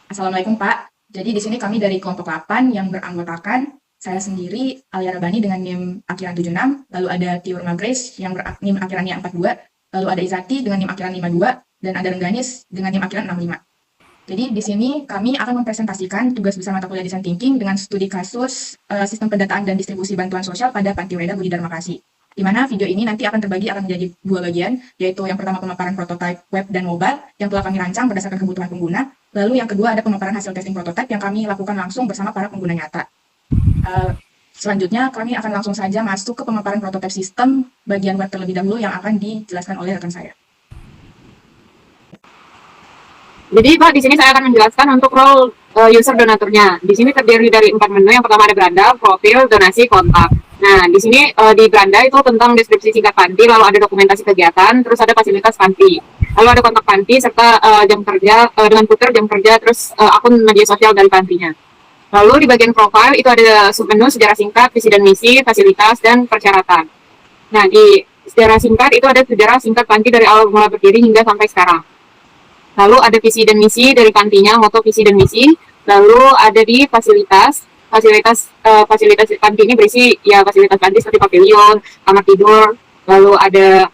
Assalamualaikum Pak. Jadi di sini kami dari kelompok 8 yang beranggotakan saya sendiri, Alia Rabani dengan NIM akhiran 76, lalu ada Tiurma Grace yang NIM akhirannya 42, lalu ada Izati dengan NIM akhiran 52, dan ada Rengganis dengan NIM akhiran 65. Jadi di sini kami akan mempresentasikan tugas besar mata kuliah Design Thinking dengan studi kasus sistem pendataan dan distribusi bantuan sosial pada Panti Wereda Budi Dharma Kasih. Di mana video ini nanti akan terbagi akan menjadi 2 bagian, yaitu yang pertama pemaparan prototipe web dan mobile yang telah kami rancang berdasarkan kebutuhan pengguna, lalu yang kedua ada pemaparan hasil testing prototipe yang kami lakukan langsung bersama para pengguna nyata. Selanjutnya kami akan langsung saja masuk ke pemaparan prototipe sistem bagian web terlebih dahulu yang akan dijelaskan oleh rekan saya. Jadi Pak, di sini saya akan menjelaskan untuk role user donaturnya. Di sini terdiri dari 4 menu. Yang pertama ada beranda, profil, donasi, kontak. Nah, di sini di beranda itu tentang deskripsi singkat panti, lalu ada dokumentasi kegiatan, terus ada fasilitas panti. Lalu ada kontak panti serta jam kerja dengan puter jam kerja, terus akun media sosial dari pantinya. Lalu di bagian profile itu ada submenu sejarah singkat, visi dan misi, fasilitas, dan persyaratan. Nah, di sejarah singkat itu ada sejarah singkat panti dari awal mulai berdiri hingga sampai sekarang. Lalu ada visi dan misi dari pantinya, moto visi dan misi. Lalu ada di fasilitas panti ini berisi ya fasilitas panti seperti pavilion, kamar tidur, lalu ada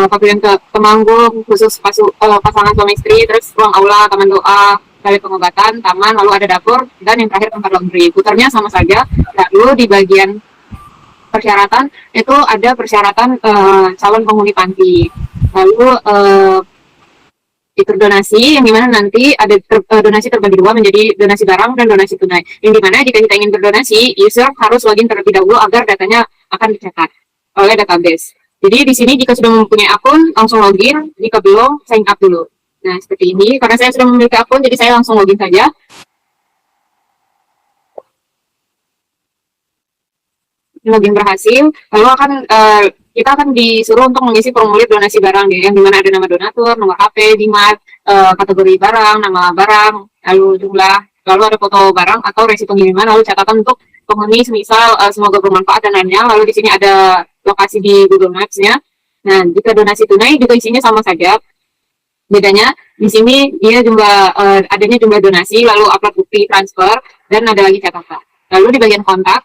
pavilion temanggung khusus pasangan suami istri, terus ruang aula, taman doa, balai pengobatan, taman, lalu ada dapur, dan yang terakhir tempat laundry. Putarnya sama saja. Lalu di bagian persyaratan itu ada persyaratan calon penghuni panti. Lalu fitur donasi yang dimana nanti ada donasi terbagi dua menjadi donasi barang dan donasi tunai, yang dimana jika kita ingin berdonasi, user harus login terlebih dahulu agar datanya akan dicetak oleh database. Jadi di sini jika sudah mempunyai akun langsung login, jika belum sign up dulu. Nah seperti ini, karena saya sudah memiliki akun jadi saya langsung login saja. Login berhasil, lalu kita akan disuruh untuk mengisi formulir donasi barang yang dimana ada nama donatur, nomor HP, dimat, kategori barang, nama barang, lalu jumlah, lalu ada foto barang atau resi pengiriman, lalu catatan untuk penghuni semisal semoga bermanfaat dan lainnya. Lalu di sini ada lokasi di Google Maps-nya. Nah, jika donasi tunai juga isinya sama saja. Bedanya di sini dia adanya jumlah donasi, lalu upload bukti transfer, dan ada lagi catatan. Lalu di bagian kontak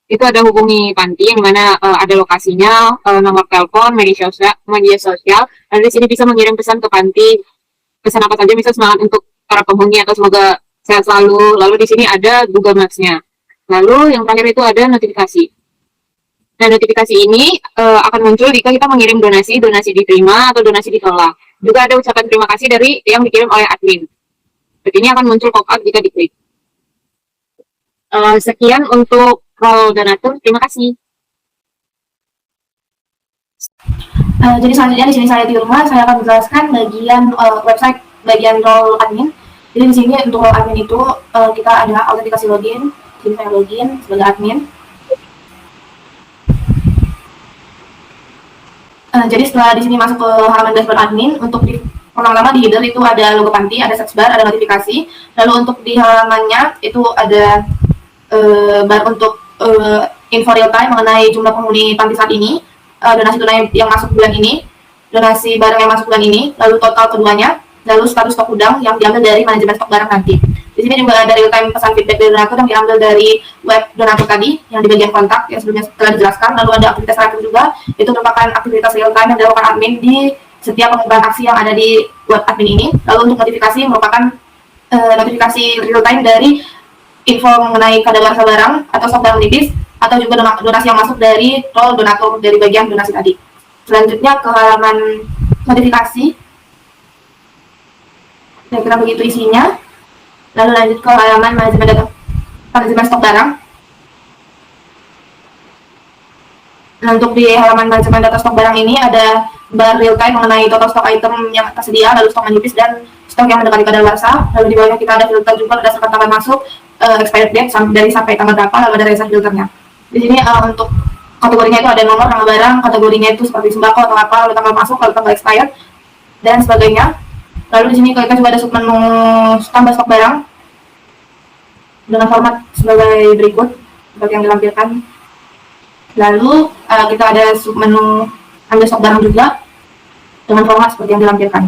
itu ada hubungi panti yang mana ada lokasinya, nomor telepon, media sosial. Lalu di sini bisa mengirim pesan ke panti, pesan apa saja, misal semangat untuk para penghuni atau semoga sehat selalu. Lalu di sini ada Google Maps-nya. Lalu yang terakhir itu ada notifikasi. Nah, notifikasi ini akan muncul jika kita mengirim donasi diterima atau donasi ditolak. Juga ada ucapan terima kasih dari yang dikirim oleh admin. Seperti ini akan muncul pop-up jika diklik. Sekian untuk role donatur, terima kasih. Jadi selanjutnya di sini saya di rumah, saya akan menjelaskan bagian website bagian role admin. Jadi di sini untuk role admin itu kita ada autentikasi login. Jadi saya login sebagai admin. Jadi setelah di sini masuk ke halaman dashboard admin, untuk di pertama-tama di header itu ada logo panti, ada search bar, ada notifikasi. Lalu untuk di halamannya itu ada bar untuk info real time mengenai jumlah penghuni panti saat ini, donasi tunai yang masuk bulan ini, donasi barang yang masuk bulan ini, lalu total keduanya, lalu status stok udang yang diambil dari manajemen stok barang nanti. Di sini juga ada real time pesan feedback dari donatur yang diambil dari web donatur tadi yang di bagian kontak yang sebelumnya telah dijelaskan. Lalu ada aktivitas terakhir juga, itu merupakan aktivitas real time yang dilakukan admin di setiap pengubahan aksi yang ada di web admin ini. Lalu untuk notifikasi merupakan notifikasi real time dari info mengenai kadaluarsa barang atau stok barang nipis, atau juga donasi yang masuk dari role donatur dari bagian donasi tadi. Selanjutnya ke halaman notifikasi, kira-kira begitu isinya. Lalu lanjut ke halaman manajemen stok barang. Nah, untuk di halaman manajemen data stok barang ini ada bar real time mengenai total stok item yang tersedia, lalu stok menipis dan stok yang mendekati kadaluarsa. Lalu di bawahnya kita ada filter juga berdasarkan tanggal masuk, expired date sampai tanggal berapa, lalu ada result filternya. Di sini untuk kategorinya itu ada nomor, nama barang, kategorinya itu seperti sembako atau apa, lalu tanggal masuk, lalu tanggal expired, dan sebagainya. Lalu di sini kita juga ada submenu tambah stok barang dengan format sebagai berikut seperti yang dilampirkan. Lalu kita ada submenu ambil stok barang juga dengan format seperti yang dilampirkan.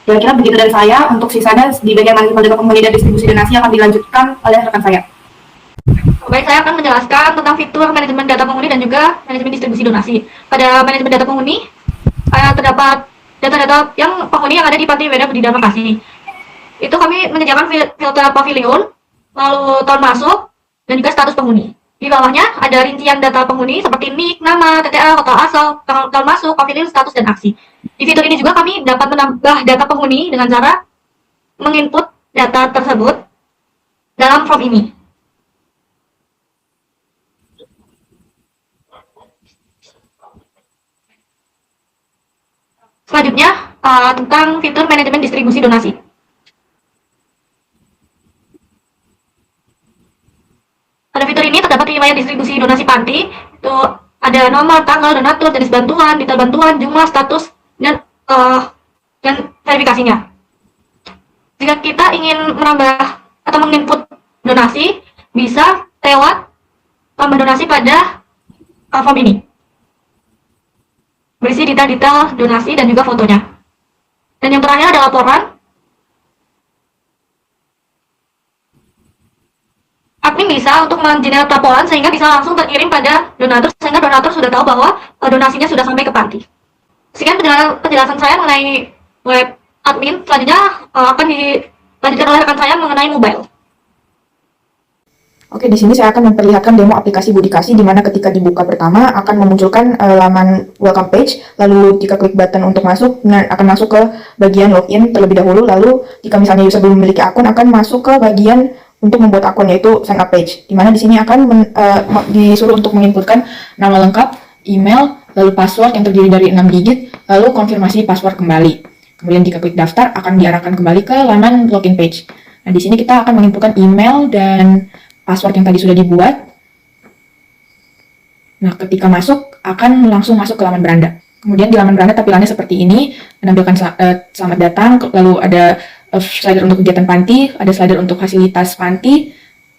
Kira-kira begitu dari saya. Untuk sisanya di bagian manajemen data penghuni dan distribusi donasi akan dilanjutkan oleh rekan saya. Baik, saya akan menjelaskan tentang fitur manajemen data penghuni dan juga manajemen distribusi donasi. Pada manajemen data penghuni, terdapat data-data yang penghuni yang ada di Panti Weda Budi Dharma Kasih. Itu kami menyediakan filter pavilion, lalu tahun masuk, dan juga status penghuni. Di bawahnya ada rincian data penghuni seperti NIK, nama, TTA, kota asal, tahun masuk, pavilion, status, dan aksi. Di fitur ini juga kami dapat menambah data penghuni dengan cara menginput data tersebut dalam form ini. Selanjutnya, tentang fitur manajemen distribusi donasi. Pada fitur ini terdapat riwayat distribusi donasi panti, itu ada nomor, tanggal, donatur, jenis bantuan, detail bantuan, jumlah, status, dan verifikasinya. Jika kita ingin menambah atau menginput donasi, bisa lewat tambah donasi pada form ini. Berisi detail-detail donasi dan juga fotonya. Dan yang terakhir ada laporan. Admin bisa untuk mengenerate laporan sehingga bisa langsung terkirim pada donatur, sehingga donatur sudah tahu bahwa donasinya sudah sampai ke panti. Sekian penjelasan saya mengenai web admin. Selanjutnya akan dilanjutkan oleh rekan saya mengenai mobile. Oke, di sini saya akan memperlihatkan demo aplikasi Budikasi, di mana ketika dibuka pertama akan memunculkan laman welcome page, lalu jika klik button untuk masuk, akan masuk ke bagian login terlebih dahulu, lalu jika misalnya user belum memiliki akun, akan masuk ke bagian untuk membuat akun, yaitu sign up page, di mana di sini akan disuruh untuk menginputkan nama lengkap, email, lalu password yang terdiri dari 6 digit, lalu konfirmasi password kembali. Kemudian jika klik daftar, akan diarahkan kembali ke laman login page. Nah, di sini kita akan menginputkan email dan password yang tadi sudah dibuat. Nah, ketika masuk, akan langsung masuk ke laman beranda. Kemudian di laman beranda tampilannya seperti ini, menampilkan selamat datang, lalu ada slider untuk kegiatan panti, ada slider untuk fasilitas panti,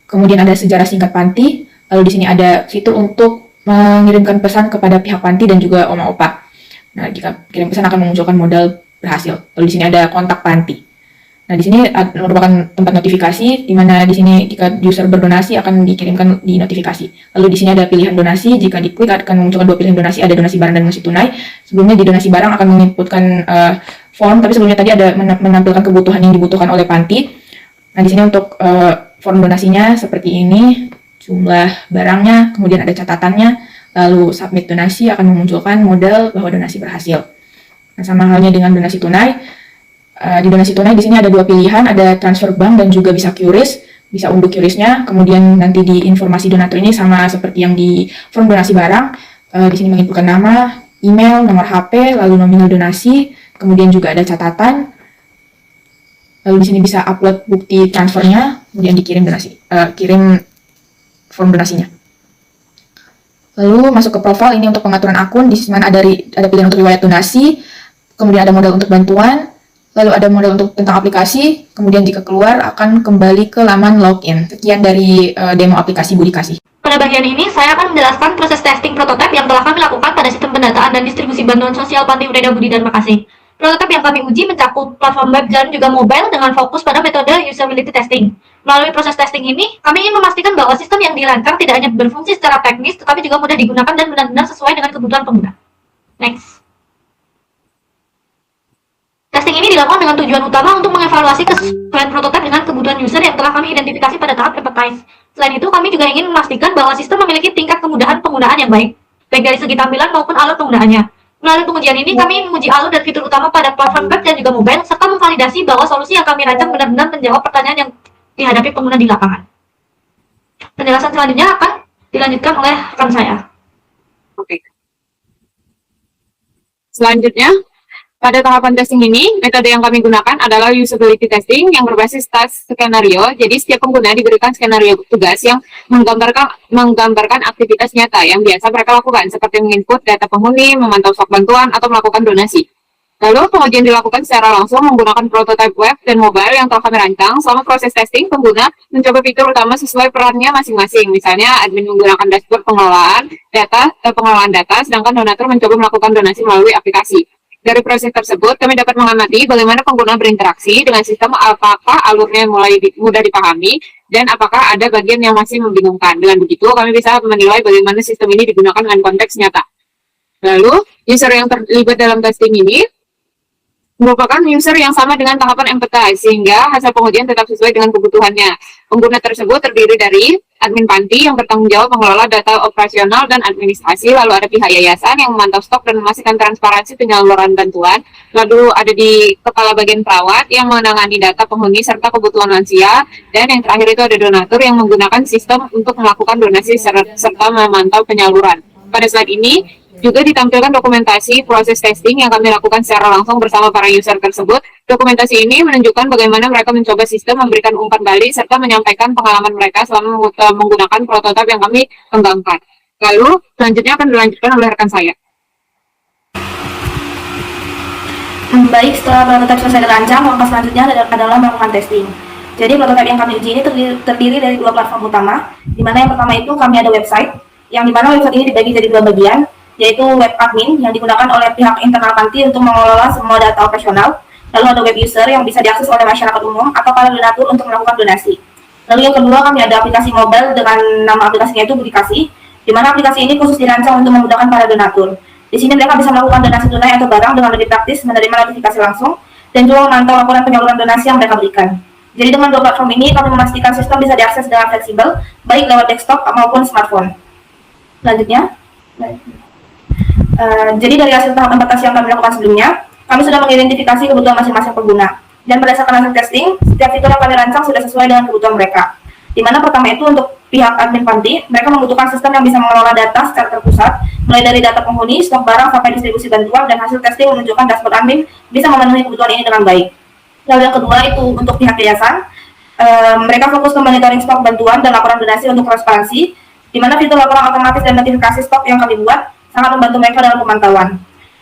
kemudian ada sejarah singkat panti, lalu di sini ada fitur untuk mengirimkan pesan kepada pihak panti dan juga oma opa. Nah, jika kirim pesan akan memunculkan modal berhasil. Lalu di sini ada kontak panti. Nah, di sini merupakan tempat notifikasi, di mana di sini jika user berdonasi akan dikirimkan di notifikasi. Lalu di sini ada pilihan donasi, jika diklik akan memunculkan 2 pilihan donasi, ada donasi barang dan donasi tunai. Sebelumnya di donasi barang akan menginputkan form, tapi sebelumnya tadi ada menampilkan kebutuhan yang dibutuhkan oleh panti. Nah, di sini untuk form donasinya seperti ini, jumlah barangnya, kemudian ada catatannya, lalu submit donasi akan memunculkan modal bahwa donasi berhasil. Nah, sama halnya dengan donasi tunai. Di donasi tunai di sini ada 2 pilihan, ada transfer bank dan juga bisa QRIS, bisa unduh QRIS-nya. Kemudian nanti di informasi donatur ini sama seperti yang di form donasi barang. Di sini menginputkan nama, email, nomor HP, lalu nominal donasi, kemudian juga ada catatan. Lalu di sini bisa upload bukti transfernya, kemudian dikirim kirim form donasinya. Lalu masuk ke profil, ini untuk pengaturan akun. Di sini ada pilihan untuk riwayat donasi, kemudian ada modal untuk bantuan. Lalu ada model untuk tentang aplikasi, kemudian jika keluar akan kembali ke laman login. Sekian dari demo aplikasi Budikasi. Pada bagian ini, saya akan menjelaskan proses testing prototipe yang telah kami lakukan pada sistem pendataan dan distribusi bantuan sosial Panti Weda Budi Dharma Kasih. Prototipe yang kami uji mencakup platform web dan juga mobile dengan fokus pada metode usability testing. Melalui proses testing ini, kami ingin memastikan bahwa sistem yang dirancang tidak hanya berfungsi secara teknis, tetapi juga mudah digunakan dan benar-benar sesuai dengan kebutuhan pengguna. Next. Testing ini dilakukan dengan tujuan utama untuk mengevaluasi kesesuaian prototipe dengan kebutuhan user yang telah kami identifikasi pada tahap empathize. Selain itu, kami juga ingin memastikan bahwa sistem memiliki tingkat kemudahan penggunaan yang baik dari segi tampilan maupun alur penggunaannya. Melalui pengujian ini, kami menguji alur dan fitur utama pada platform web dan juga mobile, serta memvalidasi bahwa solusi yang kami rancang benar-benar menjawab pertanyaan yang dihadapi pengguna di lapangan. Penjelasan selanjutnya akan dilanjutkan oleh rekan saya. Oke. Selanjutnya, pada tahapan testing ini, metode yang kami gunakan adalah usability testing yang berbasis task skenario. Jadi, setiap pengguna diberikan skenario tugas yang menggambarkan aktivitas nyata yang biasa mereka lakukan, seperti menginput data penghuni, memantau stok bantuan, atau melakukan donasi. Lalu, pengujian dilakukan secara langsung menggunakan prototipe web dan mobile yang telah kami rancang. Selama proses testing, pengguna mencoba fitur utama sesuai perannya masing-masing. Misalnya, admin menggunakan dashboard pengelolaan data, sedangkan donatur mencoba melakukan donasi melalui aplikasi. Dari proses tersebut, kami dapat mengamati bagaimana pengguna berinteraksi dengan sistem, apakah alurnya mudah dipahami, dan apakah ada bagian yang masih membingungkan. Dengan begitu, kami bisa menilai bagaimana sistem ini digunakan dengan konteks nyata. Lalu, user yang terlibat dalam testing ini merupakan user yang sama dengan tahapan empathize, sehingga hasil pengujian tetap sesuai dengan kebutuhannya. Pengguna tersebut terdiri dari admin panti yang bertanggung jawab mengelola data operasional dan administrasi, lalu ada pihak yayasan yang memantau stok dan memastikan transparansi penyaluran bantuan, lalu ada di kepala bagian perawat yang menangani data penghuni serta kebutuhan lansia, dan yang terakhir itu ada donatur yang menggunakan sistem untuk melakukan donasi serta memantau penyaluran. Pada slide ini juga ditampilkan dokumentasi proses testing yang kami lakukan secara langsung bersama para user tersebut. Dokumentasi ini menunjukkan bagaimana mereka mencoba sistem, memberikan umpan balik, serta menyampaikan pengalaman mereka selama menggunakan prototipe yang kami kembangkan. Lalu, selanjutnya akan dilanjutkan oleh rekan saya. Baik, setelah prototipe selesai dirancang, langkah selanjutnya adalah melakukan testing. Jadi prototipe yang kami uji ini terdiri dari 2 platform utama, di mana yang pertama itu kami ada website, yang dimana website ini dibagi jadi 2 bagian, yaitu web admin yang digunakan oleh pihak internal panti untuk mengelola semua data operasional. Lalu ada web user yang bisa diakses oleh masyarakat umum atau para donatur untuk melakukan donasi. Lalu yang kedua kami ada aplikasi mobile dengan nama aplikasinya itu Budikasi, di mana aplikasi ini khusus dirancang untuk memudahkan para donatur. Di sini mereka bisa melakukan donasi tunai atau barang dengan lebih praktis, menerima notifikasi langsung, dan juga memantau laporan penyaluran donasi yang mereka berikan. Jadi dengan 2 platform ini kami memastikan sistem bisa diakses dengan fleksibel, baik lewat desktop maupun smartphone. Selanjutnya. Jadi dari hasil tahap empatasi yang kami lakukan sebelumnya, kami sudah mengidentifikasi kebutuhan masing-masing pengguna. Dan berdasarkan hasil testing, setiap fitur yang kami rancang sudah sesuai dengan kebutuhan mereka. Di mana pertama itu untuk pihak admin panti, mereka membutuhkan sistem yang bisa mengelola data secara terpusat, mulai dari data penghuni, stok barang, sampai distribusi bantuan, dan hasil testing menunjukkan dashboard admin bisa memenuhi kebutuhan ini dengan baik. Lalu yang kedua itu untuk pihak yayasan, mereka fokus ke monitoring stok bantuan dan laporan donasi untuk transparansi, di mana fitur laporan otomatis dan notifikasi stok yang kami buat sangat membantu mereka dalam pemantauan.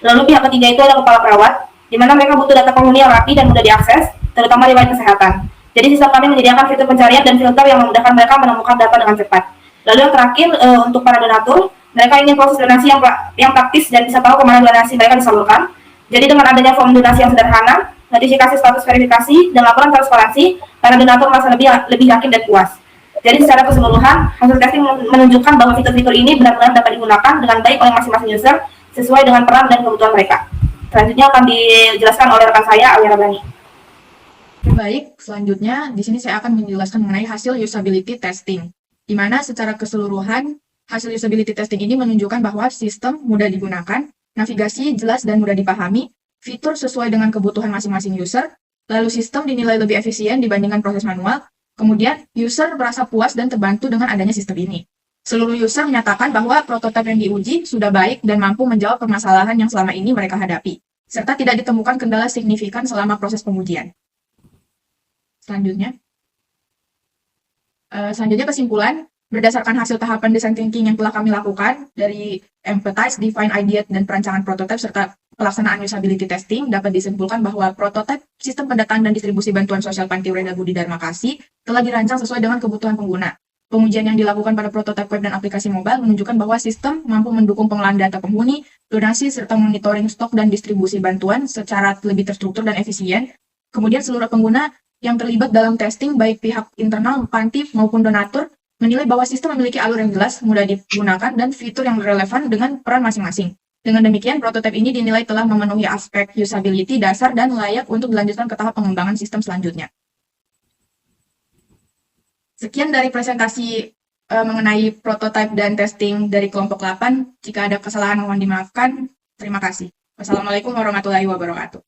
Lalu pihak ketiga itu adalah kepala perawat, di mana mereka butuh data penghuni yang rapi dan mudah diakses, terutama riwayat kesehatan. Jadi sistem kami menyediakan fitur pencarian dan filter yang memudahkan mereka menemukan data dengan cepat. Lalu yang terakhir untuk para donatur, mereka ingin proses donasi yang praktis dan bisa tahu kemana donasi mereka disalurkan. Jadi dengan adanya form donasi yang sederhana, notifikasi status verifikasi, dan laporan transparansi, para donatur merasa lebih yakin dan puas. Jadi secara keseluruhan, hasil testing menunjukkan bahwa fitur-fitur ini benar-benar dapat digunakan dengan baik oleh masing-masing user sesuai dengan peran dan kebutuhan mereka. Selanjutnya akan dijelaskan oleh rekan saya, Alia Rabani. Baik, selanjutnya di sini saya akan menjelaskan mengenai hasil usability testing, di mana secara keseluruhan hasil usability testing ini menunjukkan bahwa sistem mudah digunakan, navigasi jelas dan mudah dipahami, fitur sesuai dengan kebutuhan masing-masing user, lalu sistem dinilai lebih efisien dibandingkan proses manual. Kemudian, user merasa puas dan terbantu dengan adanya sistem ini. Seluruh user menyatakan bahwa prototipe yang diuji sudah baik dan mampu menjawab permasalahan yang selama ini mereka hadapi, serta tidak ditemukan kendala signifikan selama proses pengujian. Selanjutnya kesimpulan, berdasarkan hasil tahapan design thinking yang telah kami lakukan dari empathize, define, ideate, dan perancangan prototipe serta pelaksanaan usability testing, dapat disimpulkan bahwa prototipe sistem pendataan dan distribusi bantuan sosial Panti Ureda Budi Dharma Kasih telah dirancang sesuai dengan kebutuhan pengguna. Pengujian yang dilakukan pada prototipe web dan aplikasi mobile menunjukkan bahwa sistem mampu mendukung pengelolaan data penghuni, donasi, serta monitoring stok dan distribusi bantuan secara lebih terstruktur dan efisien. Kemudian seluruh pengguna yang terlibat dalam testing, baik pihak internal, panti, maupun donatur, menilai bahwa sistem memiliki alur yang jelas, mudah digunakan, dan fitur yang relevan dengan peran masing-masing. Dengan demikian, prototipe ini dinilai telah memenuhi aspek usability dasar dan layak untuk dilanjutkan ke tahap pengembangan sistem selanjutnya. Sekian dari presentasi mengenai prototipe dan testing dari kelompok 8. Jika ada kesalahan mohon dimaafkan. Terima kasih. Wassalamualaikum warahmatullahi wabarakatuh.